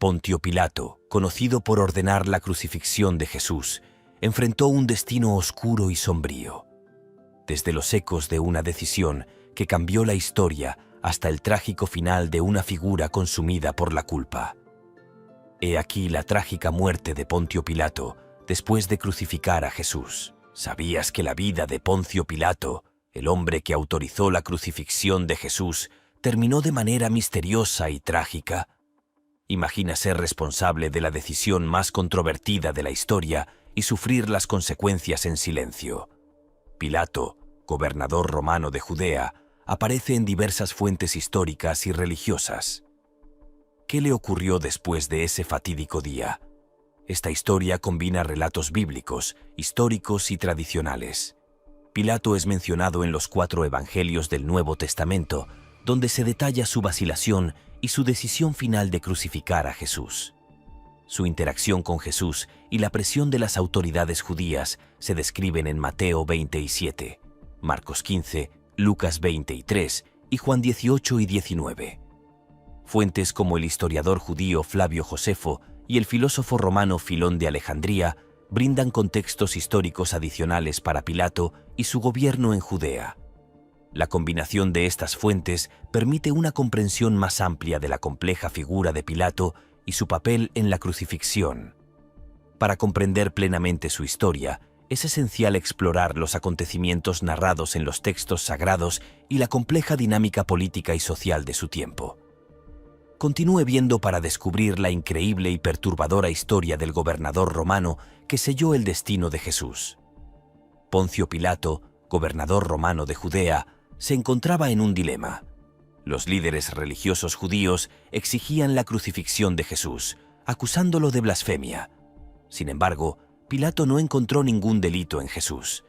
Pontio Pilato, conocido por ordenar la crucifixión de Jesús, enfrentó un destino oscuro y sombrío. Desde los ecos de una decisión que cambió la historia hasta el trágico final de una figura consumida por la culpa. He aquí la trágica muerte de Pontio Pilato después de crucificar a Jesús. ¿Sabías que la vida de Poncio Pilato, el hombre que autorizó la crucifixión de Jesús, terminó de manera misteriosa y trágica? Imagina ser responsable de la decisión más controvertida de la historia y sufrir las consecuencias en silencio. Pilato, gobernador romano de Judea, aparece en diversas fuentes históricas y religiosas. ¿Qué le ocurrió después de ese fatídico día? Esta historia combina relatos bíblicos, históricos y tradicionales. Pilato es mencionado en los 4 evangelios del Nuevo Testamento, donde se detalla su vacilación y su decisión final de crucificar a Jesús. Su interacción con Jesús y la presión de las autoridades judías se describen en Mateo 27, Marcos 15, Lucas 23 y Juan 18 y 19. Fuentes como el historiador judío Flavio Josefo y el filósofo romano Filón de Alejandría brindan contextos históricos adicionales para Pilato y su gobierno en Judea. La combinación de estas fuentes permite una comprensión más amplia de la compleja figura de Pilato y su papel en la crucifixión. Para comprender plenamente su historia, es esencial explorar los acontecimientos narrados en los textos sagrados y la compleja dinámica política y social de su tiempo. Continúe viendo para descubrir la increíble y perturbadora historia del gobernador romano que selló el destino de Jesús. Poncio Pilato, gobernador romano de Judea, se encontraba en un dilema. Los líderes religiosos judíos exigían la crucifixión de Jesús, acusándolo de blasfemia. Sin embargo, Pilato no encontró ningún delito en Jesús.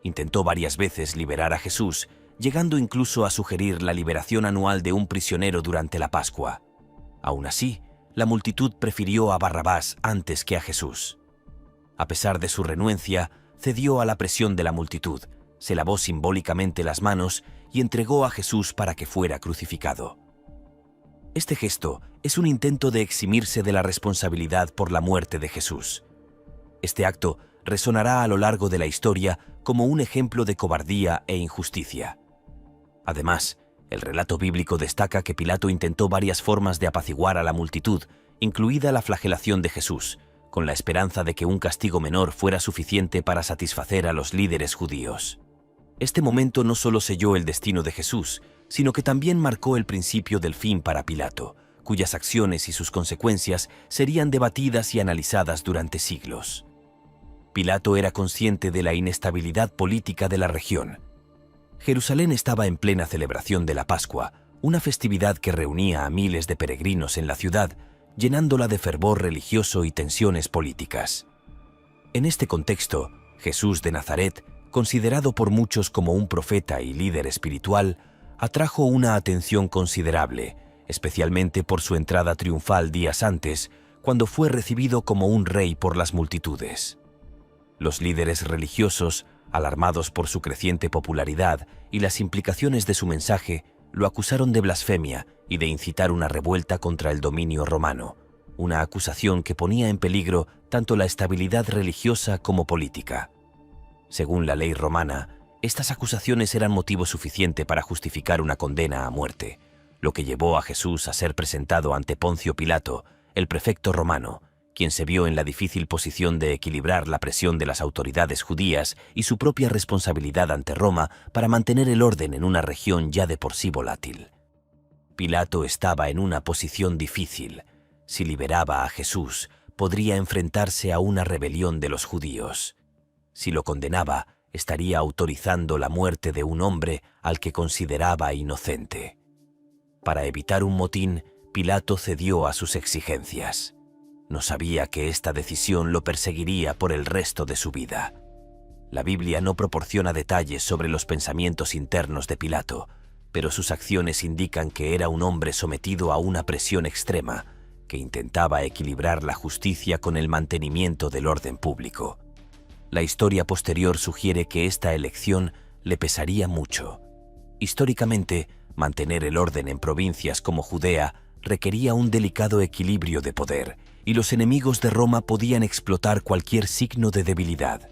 Intentó varias veces liberar a Jesús, llegando incluso a sugerir la liberación anual de un prisionero durante la Pascua. Aún así, la multitud prefirió a Barrabás antes que a Jesús. A pesar de su renuencia, cedió a la presión de la multitud, se lavó simbólicamente las manos y entregó a Jesús para que fuera crucificado. Este gesto es un intento de eximirse de la responsabilidad por la muerte de Jesús. Este acto resonará a lo largo de la historia como un ejemplo de cobardía e injusticia. Además, el relato bíblico destaca que Pilato intentó varias formas de apaciguar a la multitud, incluida la flagelación de Jesús, con la esperanza de que un castigo menor fuera suficiente para satisfacer a los líderes judíos. Este momento no solo selló el destino de Jesús, sino que también marcó el principio del fin para Pilato, cuyas acciones y sus consecuencias serían debatidas y analizadas durante siglos. Pilato era consciente de la inestabilidad política de la región. Jerusalén estaba en plena celebración de la Pascua, una festividad que reunía a miles de peregrinos en la ciudad, llenándola de fervor religioso y tensiones políticas. En este contexto, Jesús de Nazaret, considerado por muchos como un profeta y líder espiritual, atrajo una atención considerable, especialmente por su entrada triunfal días antes, cuando fue recibido como un rey por las multitudes. Los líderes religiosos, alarmados por su creciente popularidad y las implicaciones de su mensaje, lo acusaron de blasfemia y de incitar una revuelta contra el dominio romano, una acusación que ponía en peligro tanto la estabilidad religiosa como política. Según la ley romana, estas acusaciones eran motivo suficiente para justificar una condena a muerte, lo que llevó a Jesús a ser presentado ante Poncio Pilato, el prefecto romano, quien se vio en la difícil posición de equilibrar la presión de las autoridades judías y su propia responsabilidad ante Roma para mantener el orden en una región ya de por sí volátil. Pilato estaba en una posición difícil. Si liberaba a Jesús, podría enfrentarse a una rebelión de los judíos. Si lo condenaba, estaría autorizando la muerte de un hombre al que consideraba inocente. Para evitar un motín, Pilato cedió a sus exigencias. No sabía que esta decisión lo perseguiría por el resto de su vida. La Biblia no proporciona detalles sobre los pensamientos internos de Pilato, pero sus acciones indican que era un hombre sometido a una presión extrema, que intentaba equilibrar la justicia con el mantenimiento del orden público. La historia posterior sugiere que esta elección le pesaría mucho. Históricamente, mantener el orden en provincias como Judea requería un delicado equilibrio de poder, y los enemigos de Roma podían explotar cualquier signo de debilidad.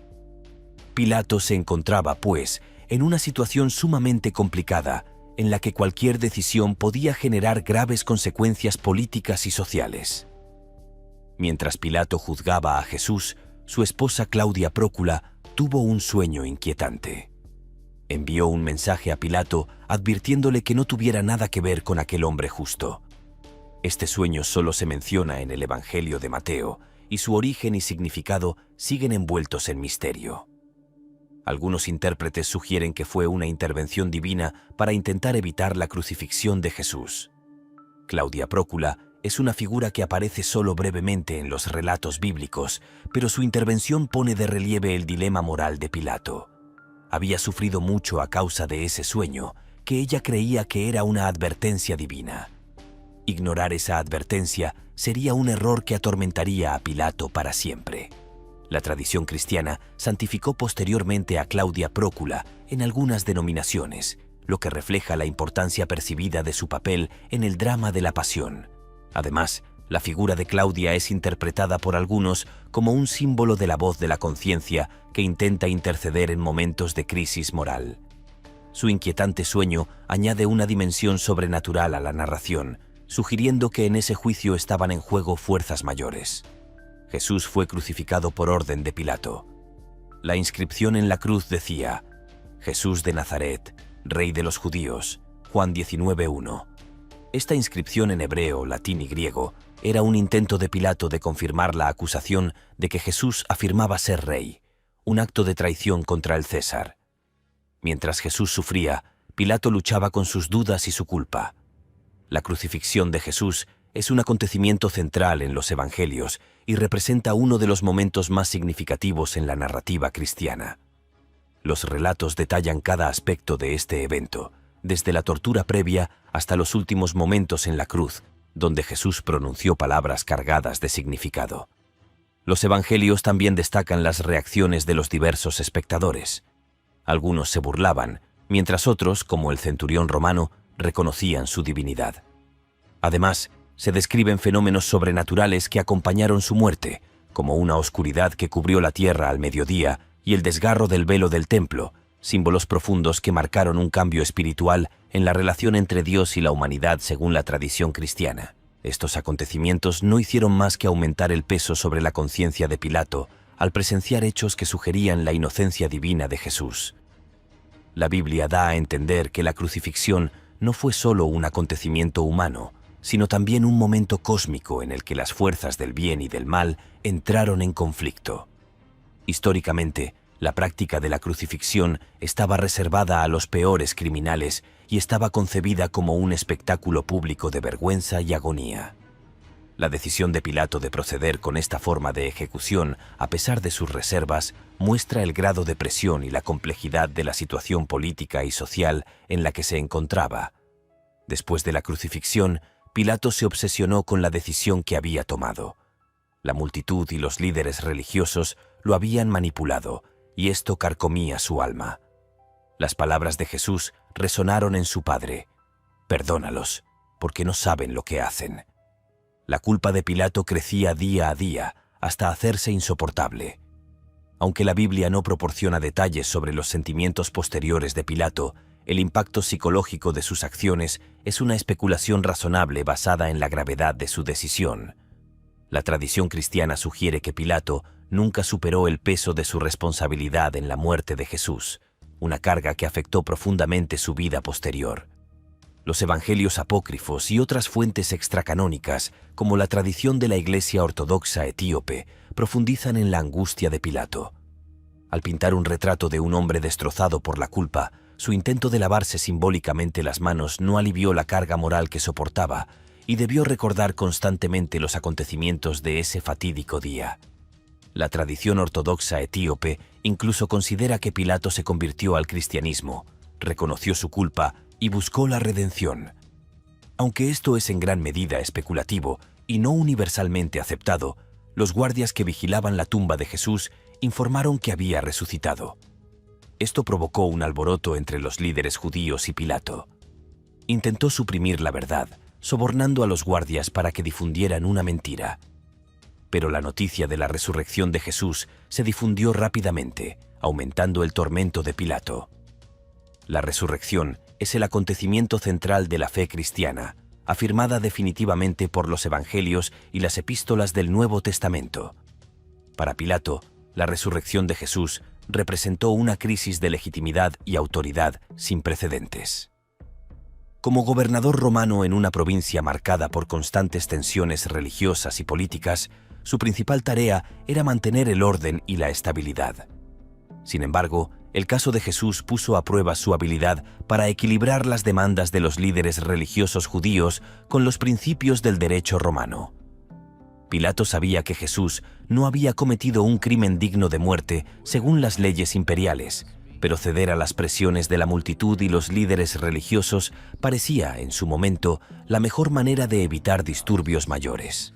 Pilato se encontraba, pues, en una situación sumamente complicada, en la que cualquier decisión podía generar graves consecuencias políticas y sociales. Mientras Pilato juzgaba a Jesús, su esposa Claudia Prócula tuvo un sueño inquietante. Envió un mensaje a Pilato advirtiéndole que no tuviera nada que ver con aquel hombre justo. Este sueño solo se menciona en el Evangelio de Mateo, y su origen y significado siguen envueltos en misterio. Algunos intérpretes sugieren que fue una intervención divina para intentar evitar la crucifixión de Jesús. Claudia Prócula es una figura que aparece solo brevemente en los relatos bíblicos, pero su intervención pone de relieve el dilema moral de Pilato. Había sufrido mucho a causa de ese sueño, que ella creía que era una advertencia divina. Ignorar esa advertencia sería un error que atormentaría a Pilato para siempre. La tradición cristiana santificó posteriormente a Claudia Prócula en algunas denominaciones, lo que refleja la importancia percibida de su papel en el drama de la pasión. Además, la figura de Claudia es interpretada por algunos como un símbolo de la voz de la conciencia que intenta interceder en momentos de crisis moral. Su inquietante sueño añade una dimensión sobrenatural a la narración, sugiriendo que en ese juicio estaban en juego fuerzas mayores. Jesús fue crucificado por orden de Pilato. La inscripción en la cruz decía: Jesús de Nazaret, Rey de los Judíos, Juan 19:1. Esta inscripción en hebreo, latín y griego era un intento de Pilato de confirmar la acusación de que Jesús afirmaba ser rey, un acto de traición contra el César. Mientras Jesús sufría, Pilato luchaba con sus dudas y su culpa. La crucifixión de Jesús es un acontecimiento central en los Evangelios y representa uno de los momentos más significativos en la narrativa cristiana. Los relatos detallan cada aspecto de este evento, desde la tortura previa hasta los últimos momentos en la cruz, donde Jesús pronunció palabras cargadas de significado. Los Evangelios también destacan las reacciones de los diversos espectadores. Algunos se burlaban, mientras otros, como el centurión romano, reconocían su divinidad. Además, se describen fenómenos sobrenaturales que acompañaron su muerte, como una oscuridad que cubrió la tierra al mediodía y el desgarro del velo del templo, símbolos profundos que marcaron un cambio espiritual en la relación entre Dios y la humanidad según la tradición cristiana. Estos acontecimientos no hicieron más que aumentar el peso sobre la conciencia de Pilato al presenciar hechos que sugerían la inocencia divina de Jesús. La Biblia da a entender que la crucifixión no fue solo un acontecimiento humano, sino también un momento cósmico en el que las fuerzas del bien y del mal entraron en conflicto. Históricamente, la práctica de la crucifixión estaba reservada a los peores criminales y estaba concebida como un espectáculo público de vergüenza y agonía. La decisión de Pilato de proceder con esta forma de ejecución, a pesar de sus reservas, muestra el grado de presión y la complejidad de la situación política y social en la que se encontraba. Después de la crucifixión, Pilato se obsesionó con la decisión que había tomado. La multitud y los líderes religiosos lo habían manipulado, y esto carcomía su alma. Las palabras de Jesús resonaron en su Padre: «Perdónalos, porque no saben lo que hacen». La culpa de Pilato crecía día a día, hasta hacerse insoportable. Aunque la Biblia no proporciona detalles sobre los sentimientos posteriores de Pilato, el impacto psicológico de sus acciones es una especulación razonable basada en la gravedad de su decisión. La tradición cristiana sugiere que Pilato nunca superó el peso de su responsabilidad en la muerte de Jesús, una carga que afectó profundamente su vida posterior. Los evangelios apócrifos y otras fuentes extracanónicas, como la tradición de la Iglesia Ortodoxa etíope, profundizan en la angustia de Pilato. Al pintar un retrato de un hombre destrozado por la culpa, su intento de lavarse simbólicamente las manos no alivió la carga moral que soportaba y debió recordar constantemente los acontecimientos de ese fatídico día. La tradición ortodoxa etíope incluso considera que Pilato se convirtió al cristianismo, reconoció su culpa y buscó la redención. Aunque esto es en gran medida especulativo y no universalmente aceptado, los guardias que vigilaban la tumba de Jesús informaron que había resucitado. Esto provocó un alboroto entre los líderes judíos y Pilato. Intentó suprimir la verdad, sobornando a los guardias para que difundieran una mentira. Pero la noticia de la resurrección de Jesús se difundió rápidamente, aumentando el tormento de Pilato. La resurrección es el acontecimiento central de la fe cristiana, afirmada definitivamente por los evangelios y las epístolas del Nuevo Testamento. Para Pilato, la resurrección de Jesús representó una crisis de legitimidad y autoridad sin precedentes. Como gobernador romano en una provincia marcada por constantes tensiones religiosas y políticas, su principal tarea era mantener el orden y la estabilidad. Sin embargo, el caso de Jesús puso a prueba su habilidad para equilibrar las demandas de los líderes religiosos judíos con los principios del derecho romano. Pilato sabía que Jesús no había cometido un crimen digno de muerte según las leyes imperiales, pero ceder a las presiones de la multitud y los líderes religiosos parecía, en su momento, la mejor manera de evitar disturbios mayores.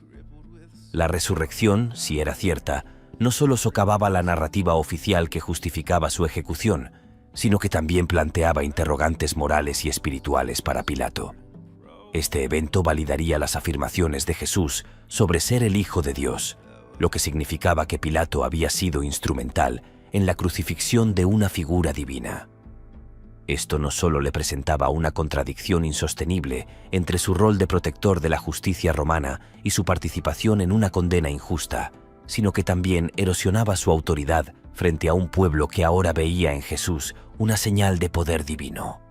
La resurrección, si era cierta, no solo socavaba la narrativa oficial que justificaba su ejecución, sino que también planteaba interrogantes morales y espirituales para Pilato. Este evento validaría las afirmaciones de Jesús sobre ser el Hijo de Dios, lo que significaba que Pilato había sido instrumental en la crucifixión de una figura divina. Esto no solo le presentaba una contradicción insostenible entre su rol de protector de la justicia romana y su participación en una condena injusta, sino que también erosionaba su autoridad frente a un pueblo que ahora veía en Jesús una señal de poder divino.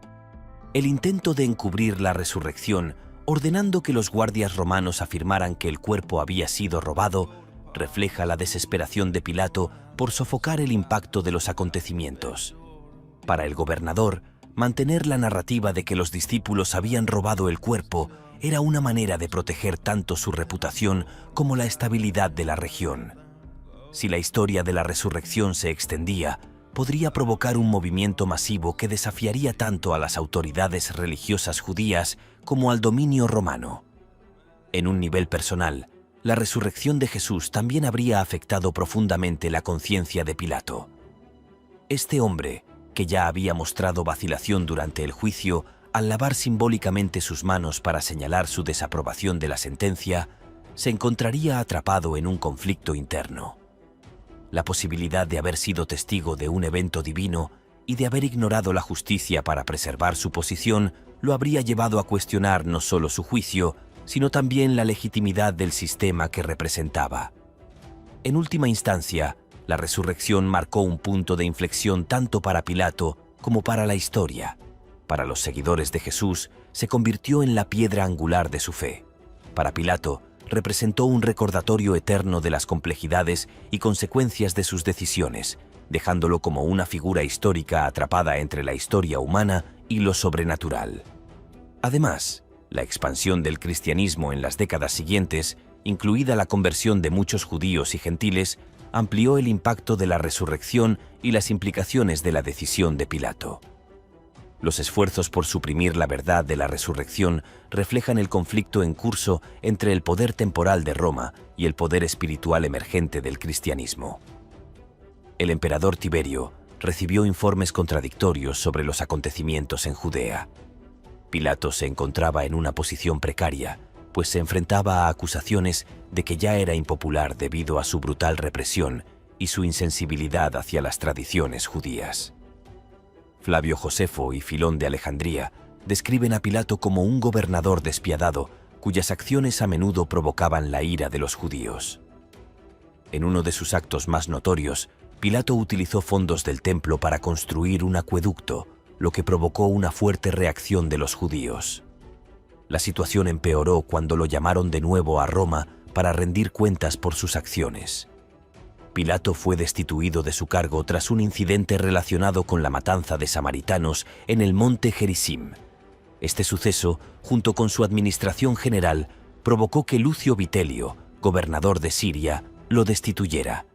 El intento de encubrir la resurrección, ordenando que los guardias romanos afirmaran que el cuerpo había sido robado, refleja la desesperación de Pilato por sofocar el impacto de los acontecimientos. Para el gobernador, mantener la narrativa de que los discípulos habían robado el cuerpo era una manera de proteger tanto su reputación como la estabilidad de la región. Si la historia de la resurrección se extendía, podría provocar un movimiento masivo que desafiaría tanto a las autoridades religiosas judías como al dominio romano. En un nivel personal, la resurrección de Jesús también habría afectado profundamente la conciencia de Pilato. Este hombre, que ya había mostrado vacilación durante el juicio al lavar simbólicamente sus manos para señalar su desaprobación de la sentencia, se encontraría atrapado en un conflicto interno. La posibilidad de haber sido testigo de un evento divino y de haber ignorado la justicia para preservar su posición lo habría llevado a cuestionar no solo su juicio, sino también la legitimidad del sistema que representaba. En última instancia, la resurrección marcó un punto de inflexión tanto para Pilato como para la historia. Para los seguidores de Jesús, se convirtió en la piedra angular de su fe. Para Pilato, representó un recordatorio eterno de las complejidades y consecuencias de sus decisiones, dejándolo como una figura histórica atrapada entre la historia humana y lo sobrenatural. Además, la expansión del cristianismo en las décadas siguientes, incluida la conversión de muchos judíos y gentiles, amplió el impacto de la resurrección y las implicaciones de la decisión de Pilato. Los esfuerzos por suprimir la verdad de la resurrección reflejan el conflicto en curso entre el poder temporal de Roma y el poder espiritual emergente del cristianismo. El emperador Tiberio recibió informes contradictorios sobre los acontecimientos en Judea. Pilato se encontraba en una posición precaria, pues se enfrentaba a acusaciones de que ya era impopular debido a su brutal represión y su insensibilidad hacia las tradiciones judías. Flavio Josefo y Filón de Alejandría describen a Pilato como un gobernador despiadado cuyas acciones a menudo provocaban la ira de los judíos. En uno de sus actos más notorios, Pilato utilizó fondos del templo para construir un acueducto, lo que provocó una fuerte reacción de los judíos. La situación empeoró cuando lo llamaron de nuevo a Roma para rendir cuentas por sus acciones. Pilato fue destituido de su cargo tras un incidente relacionado con la matanza de samaritanos en el monte Gerizim. Este suceso, junto con su administración general, provocó que Lucio Vitelio, gobernador de Siria, lo destituyera.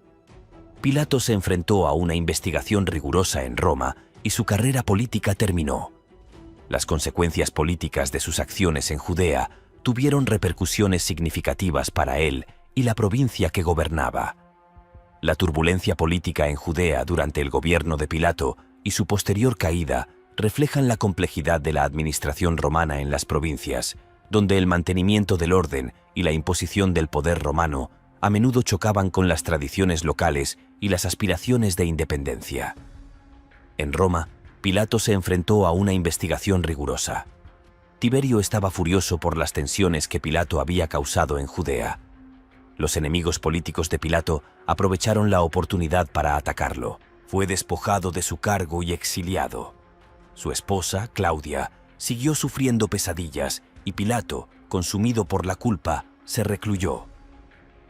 Pilato se enfrentó a una investigación rigurosa en Roma y su carrera política terminó. Las consecuencias políticas de sus acciones en Judea tuvieron repercusiones significativas para él y la provincia que gobernaba. La turbulencia política en Judea durante el gobierno de Pilato y su posterior caída reflejan la complejidad de la administración romana en las provincias, donde el mantenimiento del orden y la imposición del poder romano a menudo chocaban con las tradiciones locales y las aspiraciones de independencia. En Roma, Pilato se enfrentó a una investigación rigurosa. Tiberio estaba furioso por las tensiones que Pilato había causado en Judea. Los enemigos políticos de Pilato aprovecharon la oportunidad para atacarlo. Fue despojado de su cargo y exiliado. Su esposa, Claudia, siguió sufriendo pesadillas y Pilato, consumido por la culpa, se recluyó.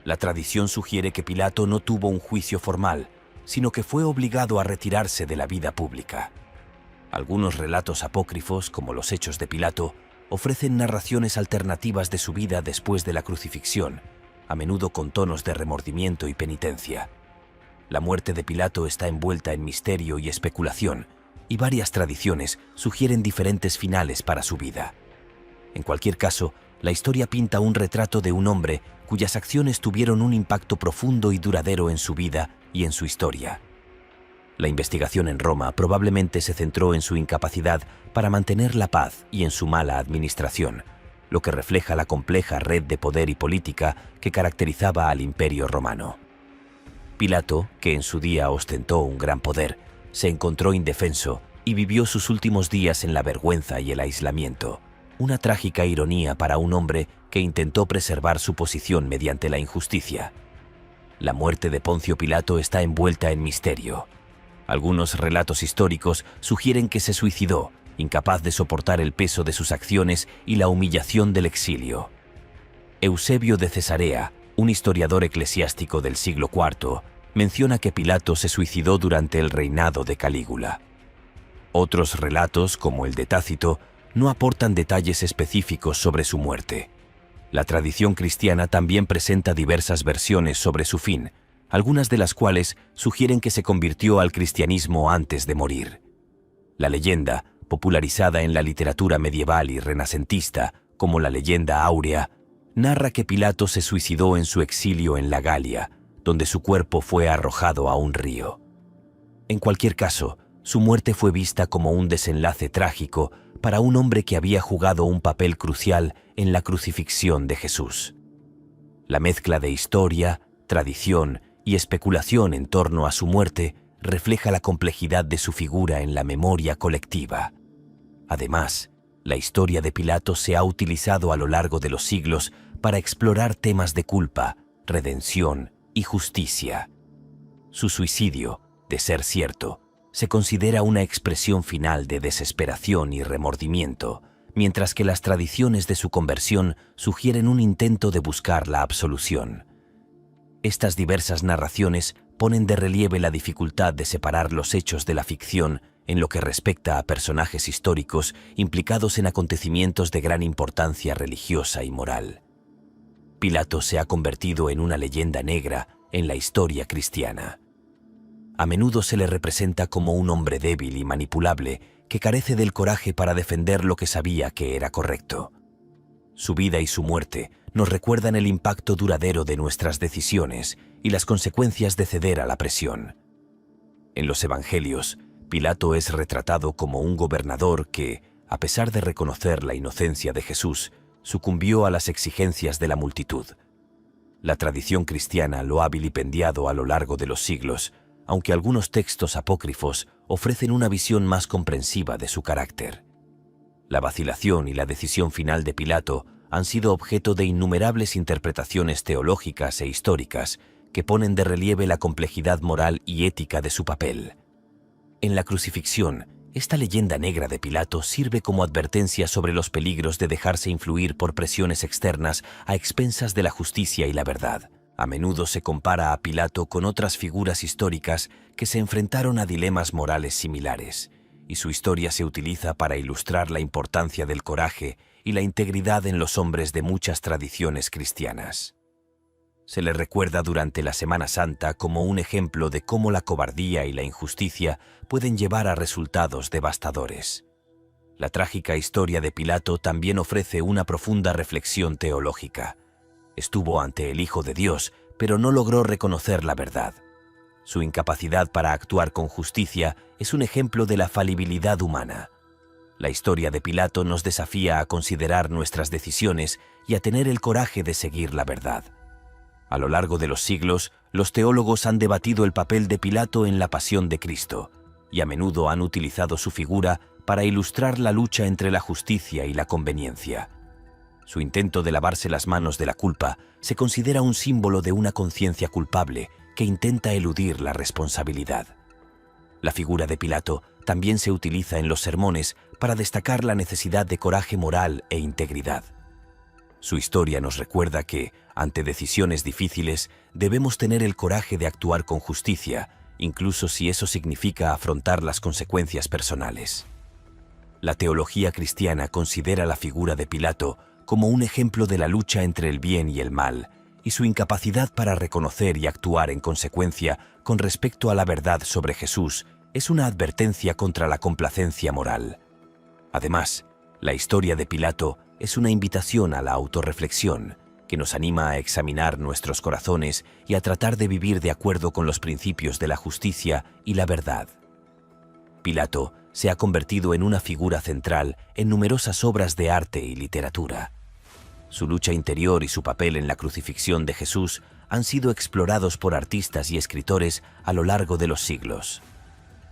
La tradición sugiere que Pilato no tuvo un juicio formal, sino que fue obligado a retirarse de la vida pública. Algunos relatos apócrifos, como los Hechos de Pilato, ofrecen narraciones alternativas de su vida después de la crucifixión, a menudo con tonos de remordimiento y penitencia. La muerte de Pilato está envuelta en misterio y especulación, y varias tradiciones sugieren diferentes finales para su vida. En cualquier caso, la historia pinta un retrato de un hombre cuyas acciones tuvieron un impacto profundo y duradero en su vida y en su historia. La investigación en Roma probablemente se centró en su incapacidad para mantener la paz y en su mala administración, lo que refleja la compleja red de poder y política que caracterizaba al Imperio Romano. Pilato, que en su día ostentó un gran poder, se encontró indefenso y vivió sus últimos días en la vergüenza y el aislamiento, una trágica ironía para un hombre que intentó preservar su posición mediante la injusticia. La muerte de Poncio Pilato está envuelta en misterio. Algunos relatos históricos sugieren que se suicidó, incapaz de soportar el peso de sus acciones y la humillación del exilio. Eusebio de Cesarea, un historiador eclesiástico del siglo IV, menciona que Pilato se suicidó durante el reinado de Calígula. Otros relatos, como el de Tácito, no aportan detalles específicos sobre su muerte. La tradición cristiana también presenta diversas versiones sobre su fin, algunas de las cuales sugieren que se convirtió al cristianismo antes de morir. La leyenda, popularizada en la literatura medieval y renacentista como la leyenda áurea, narra que Pilato se suicidó en su exilio en la Galia, donde su cuerpo fue arrojado a un río. En cualquier caso, su muerte fue vista como un desenlace trágico para un hombre que había jugado un papel crucial en la crucifixión de Jesús. La mezcla de historia, tradición y especulación en torno a su muerte refleja la complejidad de su figura en la memoria colectiva. Además, la historia de Pilato se ha utilizado a lo largo de los siglos para explorar temas de culpa, redención y justicia. Su suicidio, de ser cierto, se considera una expresión final de desesperación y remordimiento, mientras que las tradiciones de su conversión sugieren un intento de buscar la absolución. Estas diversas narraciones ponen de relieve la dificultad de separar los hechos de la ficción en lo que respecta a personajes históricos implicados en acontecimientos de gran importancia religiosa y moral. Pilato se ha convertido en una leyenda negra en la historia cristiana. A menudo se le representa como un hombre débil y manipulable que carece del coraje para defender lo que sabía que era correcto. Su vida y su muerte nos recuerdan el impacto duradero de nuestras decisiones y las consecuencias de ceder a la presión. En los Evangelios, Pilato es retratado como un gobernador que, a pesar de reconocer la inocencia de Jesús, sucumbió a las exigencias de la multitud. La tradición cristiana lo ha vilipendiado a lo largo de los siglos, aunque algunos textos apócrifos ofrecen una visión más comprensiva de su carácter. La vacilación y la decisión final de Pilato han sido objeto de innumerables interpretaciones teológicas e históricas que ponen de relieve la complejidad moral y ética de su papel. En la crucifixión, esta leyenda negra de Pilato sirve como advertencia sobre los peligros de dejarse influir por presiones externas a expensas de la justicia y la verdad. A menudo se compara a Pilato con otras figuras históricas que se enfrentaron a dilemas morales similares, y su historia se utiliza para ilustrar la importancia del coraje y la integridad en los hombres de muchas tradiciones cristianas. Se le recuerda durante la Semana Santa como un ejemplo de cómo la cobardía y la injusticia pueden llevar a resultados devastadores. La trágica historia de Pilato también ofrece una profunda reflexión teológica. Estuvo ante el Hijo de Dios, pero no logró reconocer la verdad. Su incapacidad para actuar con justicia es un ejemplo de la falibilidad humana. La historia de Pilato nos desafía a considerar nuestras decisiones y a tener el coraje de seguir la verdad. A lo largo de los siglos, los teólogos han debatido el papel de Pilato en la pasión de Cristo, y a menudo han utilizado su figura para ilustrar la lucha entre la justicia y la conveniencia. Su intento de lavarse las manos de la culpa se considera un símbolo de una conciencia culpable que intenta eludir la responsabilidad. La figura de Pilato también se utiliza en los sermones para destacar la necesidad de coraje moral e integridad. Su historia nos recuerda que, ante decisiones difíciles, debemos tener el coraje de actuar con justicia, incluso si eso significa afrontar las consecuencias personales. La teología cristiana considera la figura de Pilato como un ejemplo de la lucha entre el bien y el mal, y su incapacidad para reconocer y actuar en consecuencia con respecto a la verdad sobre Jesús es una advertencia contra la complacencia moral. Además, la historia de Pilato es una invitación a la autorreflexión, que nos anima a examinar nuestros corazones y a tratar de vivir de acuerdo con los principios de la justicia y la verdad. Pilato se ha convertido en una figura central en numerosas obras de arte y literatura. Su lucha interior y su papel en la crucifixión de Jesús han sido explorados por artistas y escritores a lo largo de los siglos.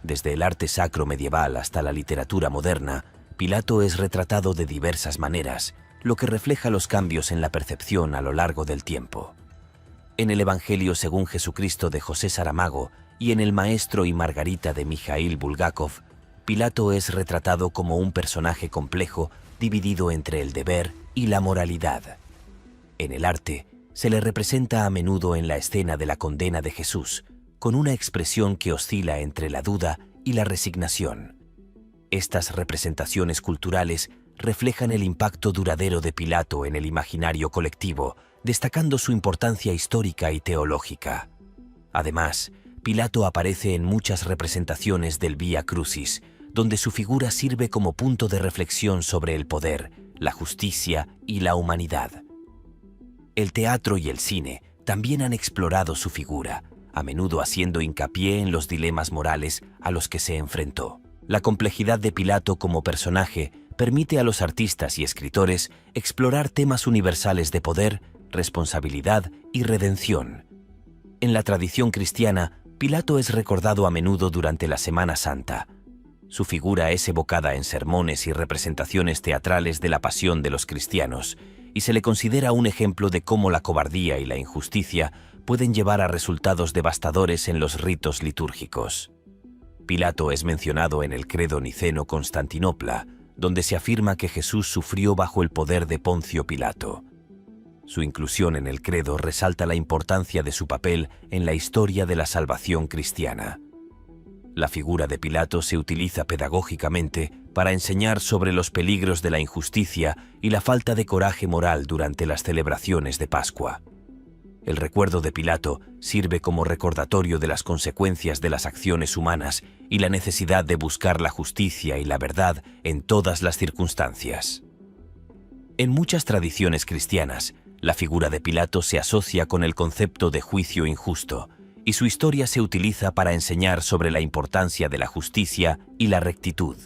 Desde el arte sacro medieval hasta la literatura moderna, Pilato es retratado de diversas maneras, lo que refleja los cambios en la percepción a lo largo del tiempo. En el Evangelio según Jesucristo de José Saramago y en El Maestro y Margarita de Mikhail Bulgakov, Pilato es retratado como un personaje complejo dividido entre el deber y la moralidad. En el arte, se le representa a menudo en la escena de la condena de Jesús, con una expresión que oscila entre la duda y la resignación. Estas representaciones culturales reflejan el impacto duradero de Pilato en el imaginario colectivo, destacando su importancia histórica y teológica. Además, Pilato aparece en muchas representaciones del Vía Crucis, donde su figura sirve como punto de reflexión sobre el poder, la justicia y la humanidad. El teatro y el cine también han explorado su figura, a menudo haciendo hincapié en los dilemas morales a los que se enfrentó. La complejidad de Pilato como personaje permite a los artistas y escritores explorar temas universales de poder, responsabilidad y redención. En la tradición cristiana, Pilato es recordado a menudo durante la Semana Santa. Su figura es evocada en sermones y representaciones teatrales de la pasión de los cristianos, y se le considera un ejemplo de cómo la cobardía y la injusticia pueden llevar a resultados devastadores en los ritos litúrgicos. Pilato es mencionado en el Credo Niceno-Constantinopla, donde se afirma que Jesús sufrió bajo el poder de Poncio Pilato. Su inclusión en el credo resalta la importancia de su papel en la historia de la salvación cristiana. La figura de Pilato se utiliza pedagógicamente para enseñar sobre los peligros de la injusticia y la falta de coraje moral durante las celebraciones de Pascua. El recuerdo de Pilato sirve como recordatorio de las consecuencias de las acciones humanas y la necesidad de buscar la justicia y la verdad en todas las circunstancias. En muchas tradiciones cristianas, la figura de Pilato se asocia con el concepto de juicio injusto, y su historia se utiliza para enseñar sobre la importancia de la justicia y la rectitud.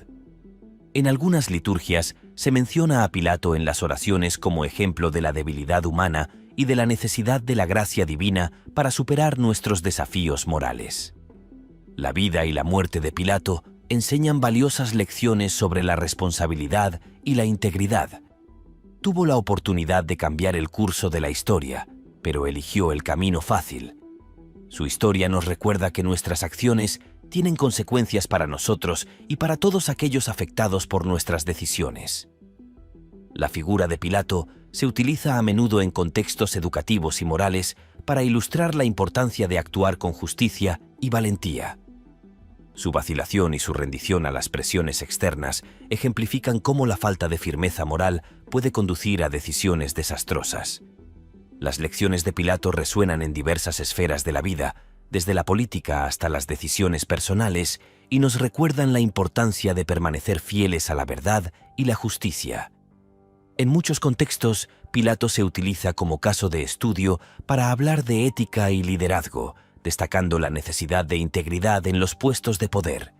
En algunas liturgias se menciona a Pilato en las oraciones como ejemplo de la debilidad humana y de la necesidad de la gracia divina para superar nuestros desafíos morales. La vida y la muerte de Pilato enseñan valiosas lecciones sobre la responsabilidad y la integridad. Tuvo la oportunidad de cambiar el curso de la historia, pero eligió el camino fácil. Su historia nos recuerda que nuestras acciones tienen consecuencias para nosotros y para todos aquellos afectados por nuestras decisiones. La figura de Pilato se utiliza a menudo en contextos educativos y morales para ilustrar la importancia de actuar con justicia y valentía. Su vacilación y su rendición a las presiones externas ejemplifican cómo la falta de firmeza moral puede conducir a decisiones desastrosas. Las lecciones de Pilato resuenan en diversas esferas de la vida, desde la política hasta las decisiones personales, y nos recuerdan la importancia de permanecer fieles a la verdad y la justicia. En muchos contextos, Pilato se utiliza como caso de estudio para hablar de ética y liderazgo, destacando la necesidad de integridad en los puestos de poder.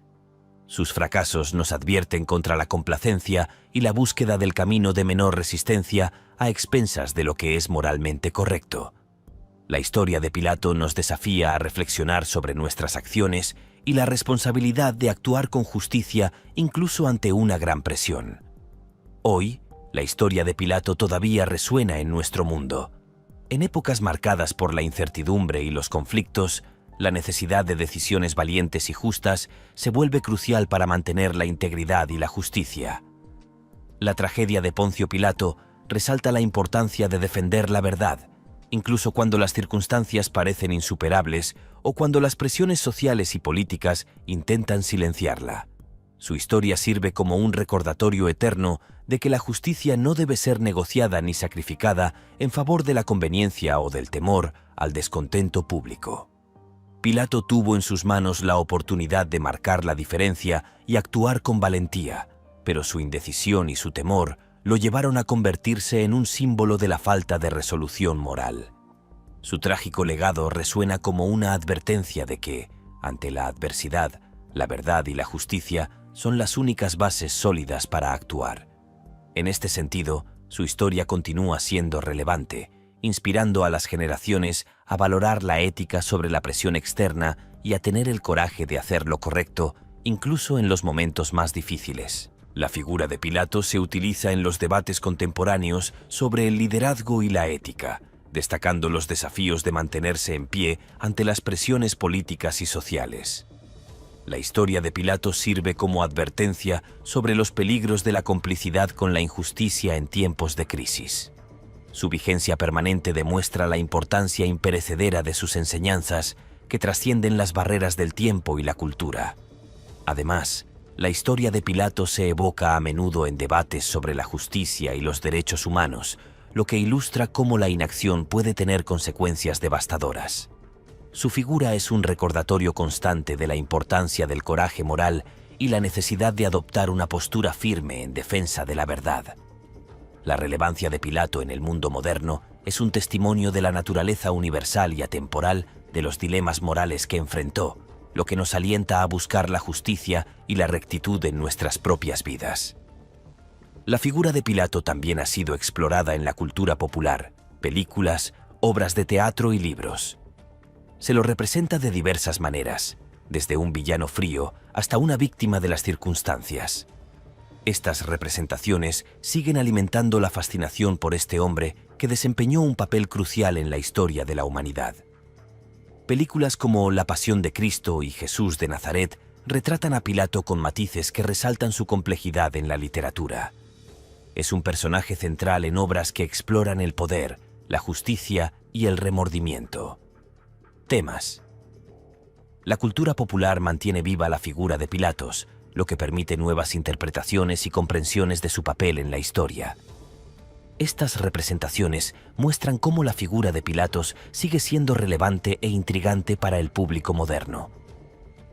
Sus fracasos nos advierten contra la complacencia y la búsqueda del camino de menor resistencia a expensas de lo que es moralmente correcto. La historia de Pilato nos desafía a reflexionar sobre nuestras acciones y la responsabilidad de actuar con justicia incluso ante una gran presión. Hoy, la historia de Pilato todavía resuena en nuestro mundo. En épocas marcadas por la incertidumbre y los conflictos, la necesidad de decisiones valientes y justas se vuelve crucial para mantener la integridad y la justicia. La tragedia de Poncio Pilato resalta la importancia de defender la verdad, incluso cuando las circunstancias parecen insuperables o cuando las presiones sociales y políticas intentan silenciarla. Su historia sirve como un recordatorio eterno de que la justicia no debe ser negociada ni sacrificada en favor de la conveniencia o del temor al descontento público. Pilato tuvo en sus manos la oportunidad de marcar la diferencia y actuar con valentía, pero su indecisión y su temor lo llevaron a convertirse en un símbolo de la falta de resolución moral. Su trágico legado resuena como una advertencia de que, ante la adversidad, la verdad y la justicia son las únicas bases sólidas para actuar. En este sentido, su historia continúa siendo relevante, inspirando a las generaciones a valorar la ética sobre la presión externa y a tener el coraje de hacer lo correcto, incluso en los momentos más difíciles. La figura de Pilato se utiliza en los debates contemporáneos sobre el liderazgo y la ética, destacando los desafíos de mantenerse en pie ante las presiones políticas y sociales. La historia de Pilato sirve como advertencia sobre los peligros de la complicidad con la injusticia en tiempos de crisis. Su vigencia permanente demuestra la importancia imperecedera de sus enseñanzas que trascienden las barreras del tiempo y la cultura. Además, la historia de Pilato se evoca a menudo en debates sobre la justicia y los derechos humanos, lo que ilustra cómo la inacción puede tener consecuencias devastadoras. Su figura es un recordatorio constante de la importancia del coraje moral y la necesidad de adoptar una postura firme en defensa de la verdad. La relevancia de Pilato en el mundo moderno es un testimonio de la naturaleza universal y atemporal de los dilemas morales que enfrentó, lo que nos alienta a buscar la justicia y la rectitud en nuestras propias vidas. La figura de Pilato también ha sido explorada en la cultura popular, películas, obras de teatro y libros. Se lo representa de diversas maneras, desde un villano frío hasta una víctima de las circunstancias. Estas representaciones siguen alimentando la fascinación por este hombre que desempeñó un papel crucial en la historia de la humanidad. Películas como La Pasión de Cristo y Jesús de Nazaret retratan a Pilato con matices que resaltan su complejidad en la literatura. Es un personaje central en obras que exploran el poder, la justicia y el remordimiento. Temas. La cultura popular mantiene viva la figura de Pilatos, lo que permite nuevas interpretaciones y comprensiones de su papel en la historia. Estas representaciones muestran cómo la figura de Pilatos sigue siendo relevante e intrigante para el público moderno.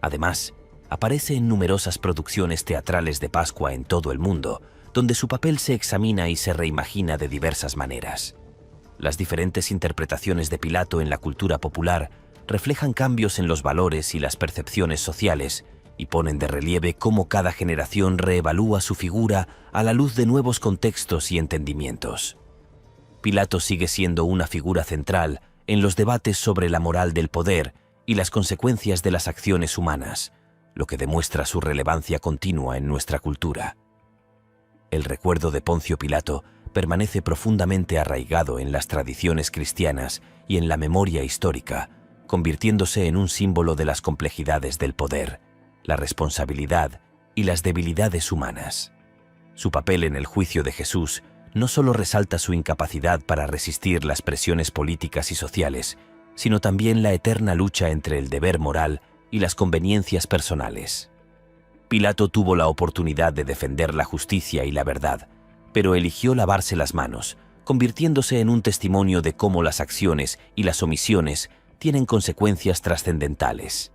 Además, aparece en numerosas producciones teatrales de Pascua en todo el mundo, donde su papel se examina y se reimagina de diversas maneras. Las diferentes interpretaciones de Pilato en la cultura popular reflejan cambios en los valores y las percepciones sociales y ponen de relieve cómo cada generación reevalúa su figura a la luz de nuevos contextos y entendimientos. Pilato sigue siendo una figura central en los debates sobre la moral del poder y las consecuencias de las acciones humanas, lo que demuestra su relevancia continua en nuestra cultura. El recuerdo de Poncio Pilato permanece profundamente arraigado en las tradiciones cristianas y en la memoria histórica, convirtiéndose en un símbolo de las complejidades del poder, la responsabilidad y las debilidades humanas. Su papel en el juicio de Jesús no solo resalta su incapacidad para resistir las presiones políticas y sociales, sino también la eterna lucha entre el deber moral y las conveniencias personales. Pilato tuvo la oportunidad de defender la justicia y la verdad, pero eligió lavarse las manos, convirtiéndose en un testimonio de cómo las acciones y las omisiones tienen consecuencias trascendentales.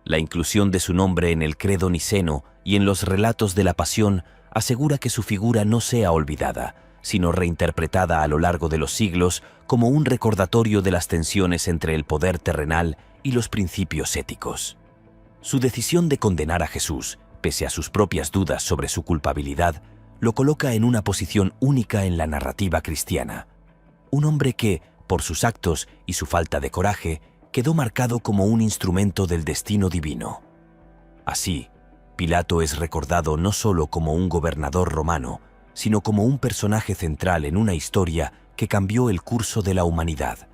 La inclusión de su nombre en el credo niceno y en los relatos de la Pasión asegura que su figura no sea olvidada, sino reinterpretada a lo largo de los siglos como un recordatorio de las tensiones entre el poder terrenal y los principios éticos. Su decisión de condenar a Jesús pese a sus propias dudas sobre su culpabilidad, lo coloca en una posición única en la narrativa cristiana. Un hombre que, por sus actos y su falta de coraje, quedó marcado como un instrumento del destino divino. Así, Pilato es recordado no solo como un gobernador romano, sino como un personaje central en una historia que cambió el curso de la humanidad.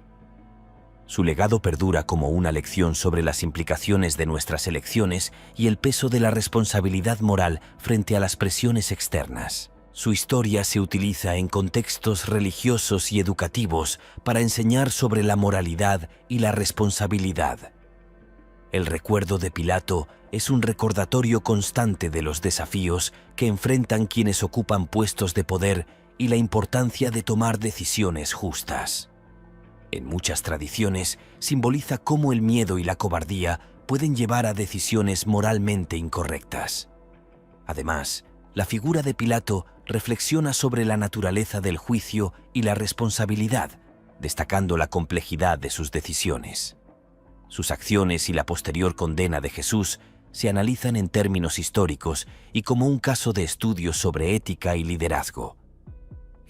Su legado perdura como una lección sobre las implicaciones de nuestras elecciones y el peso de la responsabilidad moral frente a las presiones externas. Su historia se utiliza en contextos religiosos y educativos para enseñar sobre la moralidad y la responsabilidad. El recuerdo de Pilato es un recordatorio constante de los desafíos que enfrentan quienes ocupan puestos de poder y la importancia de tomar decisiones justas. En muchas tradiciones, simboliza cómo el miedo y la cobardía pueden llevar a decisiones moralmente incorrectas. Además, la figura de Pilato reflexiona sobre la naturaleza del juicio y la responsabilidad, destacando la complejidad de sus decisiones. Sus acciones y la posterior condena de Jesús se analizan en términos históricos y como un caso de estudio sobre ética y liderazgo.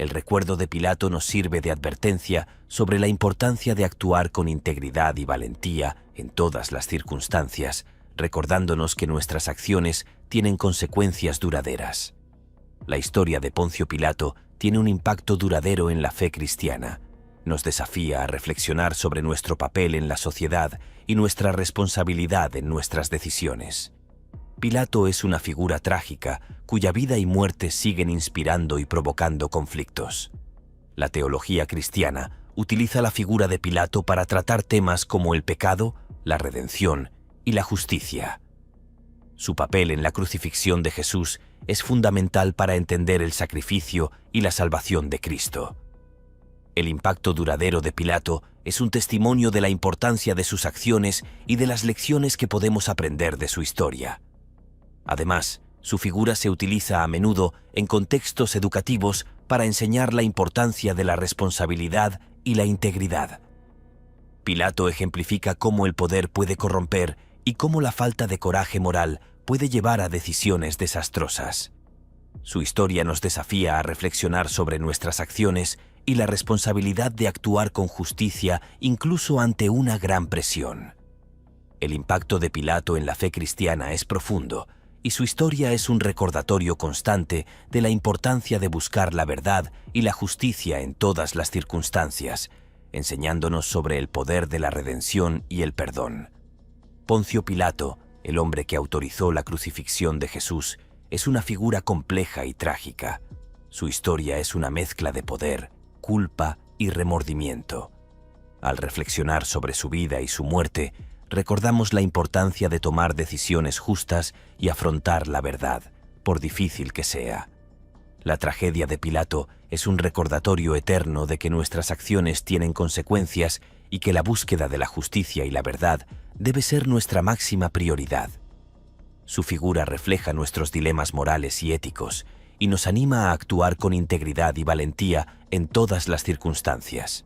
El recuerdo de Pilato nos sirve de advertencia sobre la importancia de actuar con integridad y valentía en todas las circunstancias, recordándonos que nuestras acciones tienen consecuencias duraderas. La historia de Poncio Pilato tiene un impacto duradero en la fe cristiana. Nos desafía a reflexionar sobre nuestro papel en la sociedad y nuestra responsabilidad en nuestras decisiones. Pilato es una figura trágica cuya vida y muerte siguen inspirando y provocando conflictos. La teología cristiana utiliza la figura de Pilato para tratar temas como el pecado, la redención y la justicia. Su papel en la crucifixión de Jesús es fundamental para entender el sacrificio y la salvación de Cristo. El impacto duradero de Pilato es un testimonio de la importancia de sus acciones y de las lecciones que podemos aprender de su historia. Además, su figura se utiliza a menudo en contextos educativos para enseñar la importancia de la responsabilidad y la integridad. Pilato ejemplifica cómo el poder puede corromper y cómo la falta de coraje moral puede llevar a decisiones desastrosas. Su historia nos desafía a reflexionar sobre nuestras acciones y la responsabilidad de actuar con justicia incluso ante una gran presión. El impacto de Pilato en la fe cristiana es profundo, y su historia es un recordatorio constante de la importancia de buscar la verdad y la justicia en todas las circunstancias, enseñándonos sobre el poder de la redención y el perdón. Poncio Pilato, el hombre que autorizó la crucifixión de Jesús, es una figura compleja y trágica. Su historia es una mezcla de poder, culpa y remordimiento. Al reflexionar sobre su vida y su muerte, recordamos la importancia de tomar decisiones justas y afrontar la verdad, por difícil que sea. La tragedia de Pilato es un recordatorio eterno de que nuestras acciones tienen consecuencias y que la búsqueda de la justicia y la verdad debe ser nuestra máxima prioridad. Su figura refleja nuestros dilemas morales y éticos y nos anima a actuar con integridad y valentía en todas las circunstancias.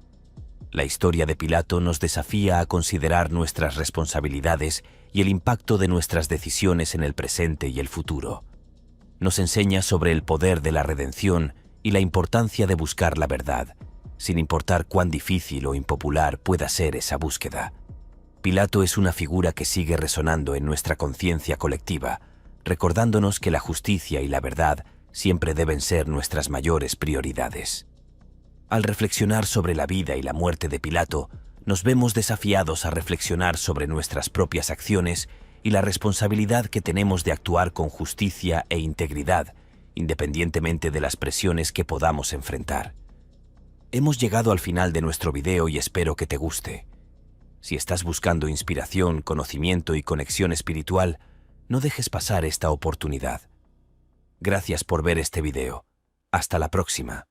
La historia de Pilato nos desafía a considerar nuestras responsabilidades y el impacto de nuestras decisiones en el presente y el futuro. Nos enseña sobre el poder de la redención y la importancia de buscar la verdad, sin importar cuán difícil o impopular pueda ser esa búsqueda. Pilato es una figura que sigue resonando en nuestra conciencia colectiva, recordándonos que la justicia y la verdad siempre deben ser nuestras mayores prioridades. Al reflexionar sobre la vida y la muerte de Pilato, nos vemos desafiados a reflexionar sobre nuestras propias acciones y la responsabilidad que tenemos de actuar con justicia e integridad, independientemente de las presiones que podamos enfrentar. Hemos llegado al final de nuestro video y espero que te guste. Si estás buscando inspiración, conocimiento y conexión espiritual, no dejes pasar esta oportunidad. Gracias por ver este video. Hasta la próxima.